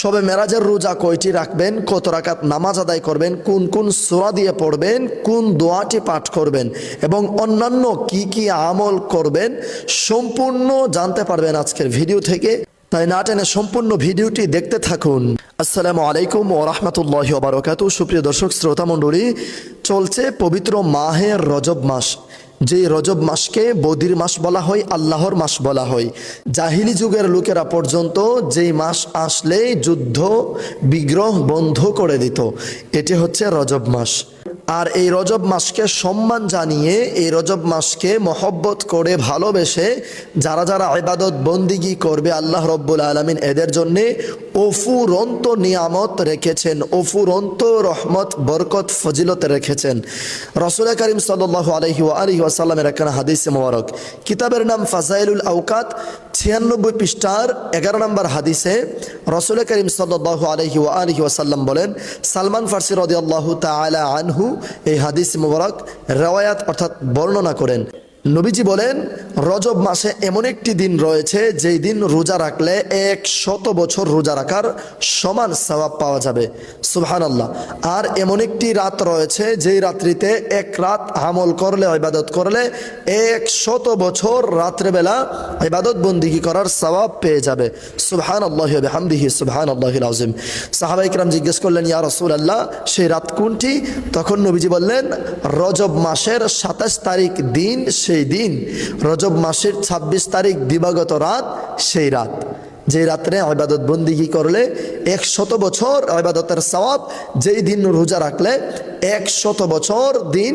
শবে মেরাজের রোজা কয়টি রাখবেন, কত রাকাত নামাজ আদায় করবেন, কোন কোন সূরা দিয়ে পড়বেন, কোন দোয়াটি পাঠ করবেন এবং অন্যান্য কি কি আমল করবেন সম্পূর্ণ জানতে পারবেন আজকের ভিডিও থেকে। তাই না টেনে সম্পূর্ণ ভিডিওটি দেখতে থাকুন। আসসালামু আলাইকুম ওয়া রাহমাতুল্লাহি ওয়া বারাকাতুহু। সুপ্রিয় দর্শক শ্রোতা মণ্ডলী, চলছে পবিত্র মাহে রজব মাস। যে রজব মাসকে বদির মাস বলা হয়, আল্লাহর মাস বলা হয়। জাহিলি যুগের লোকেরা পর্যন্ত যেই মাস আসলে যুদ্ধ বিগ্রহ বন্ধ করে দিত, এটি হচ্ছে রজব মাস। আর এই রজব মাসকে সম্মান জানিয়ে, এই রজব মাসকে মহব্বত করে ভালোবেসে যারা যারা ইবাদত বন্দিগি করবে, আল্লাহ রব্বুল আলামিন এদের জন্যে অফুরন্ত নিয়ামত রেখেছেন, অফুরন্ত রহমত বরকত ফজিলত রেখেছেন। রাসূল করিম সাল্লাল্লাহু আলাইহি ওয়াসাল্লামের একখানা হাদিসে মোবারক, কিতাবের নাম ফাজাইলুল আওকাত, 96 পৃষ্ঠার 11 নম্বর হাদিসে রাসূল করিম সাল্লাল্লাহু আলাইহি ওয়াসাল্লাম বলেন, সালমান ফারসি রাদিয়াল্লাহু তাআলা আনহু এই হাদিস মোবারক রওয়ায়াত অর্থাৎ বর্ণনা করেন। নবীজি বলেন, রজব মাসে এমন একটি দিন রয়েছে যেই দিন রোজা রাখলে 100 বছর রোজা রাখার সমান সওয়াব পাওয়া যাবে। সুবহানাল্লাহ। আর এমন একটি রাত রয়েছে যেই রাত্রিতে এক রাত আমল করলে, ইবাদত করলে 100 বছর রাত্রেবেলা ইবাদত বন্দিগি করার সওয়াব পেয়ে যাবে। সুবহানাল্লাহি ওয়া বিহামদিহি সুবহানাল্লাহিল আযীম। সাহাবায়ে কিরাম জিজ্ঞেস করলেন, ইয়া রাসূলুল্লাহ, সেই রাত কোনটি? তখন নবীজি বললেন, রজব মাসের 27 তারিখ দিন সেই দিন, রজব মাসের 26 তারিখ দিবাগত রাত সেই রাত, যে রাত্রে ইবাদত বন্দিগি করলে 100 বছর ইবাদতের সওয়াব, যেই দিন রোজা রাখলে 100 বছর দিন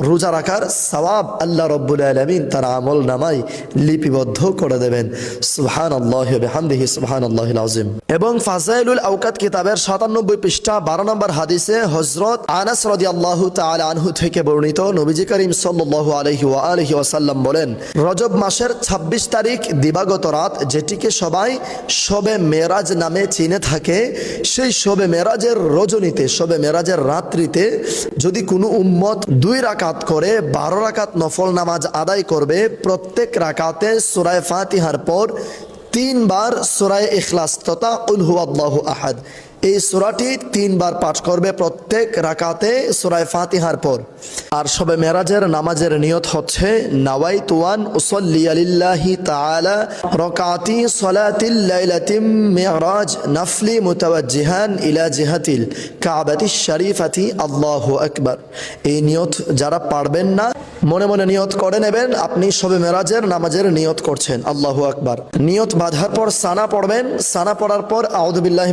রোজা রাখার সওয়াব আল্লাহ রব্বুল আলামিন তার আমল নামায় লিপিবদ্ধ করে দেবেন। সুবহানাল্লাহি ওয়া বিহামদিহি সুবহানাল্লাহিল আযীম। এবং ফাজাইলুল আওকাত কিতাবের 97 পৃষ্ঠা 12 নম্বর হাদিসে হযরত আনাস রাদিয়াল্লাহু তাআলা আনহু থেকে বর্ণিত, নবীজি করিম সাল্লাল্লাহু আলাইহি ওয়াসাল্লাম বলেন, রজব মাসের 26 তারিখ দিবাগত রাত, যেটিকে সবাই শবে মেরাজ নামে চিনে থাকে, সেই শবে মেরাজের রজনীতে, শবে মেরাজের রাত্রিতে যদি কোনো উম্মত 2 রাকাত করে 12 রাকাত নফল নামাজ আদায় করবে, প্রত্যেক রাকাতে সূরা ফাতিহার পর 3 বার সূরা ইখলাস তথা কুল হুয়াল্লাহু আহাদ, এই সূরাটি 3 বার পাঠ করবে প্রত্যেক রাকাতে সূরা ফাতিহার পর। আর শবে মেরাজের নামাজের নিয়ত হচ্ছে, নাওয়াইতু আন উসাল্লি লিল্লাহি তাআলা রাকাতি সালাতিল লাইলাতিম মিরাজ নাফলি মুতাওয়াজ্জিহান ইলা জিহাতিল কাবাতিশ শরীফাতি আল্লাহু আকবার। এই নিয়ত যারা পারবেন না, মনে মনে নিয়ত করে নেবেন আপনি শবে মেরাজের নামাজের নিয়ত করছেন, আল্লাহু আকবার। নিয়ত বাঁধার পর সানা পড়বেন, সানা পড়ার পর আউযু বিল্লাহি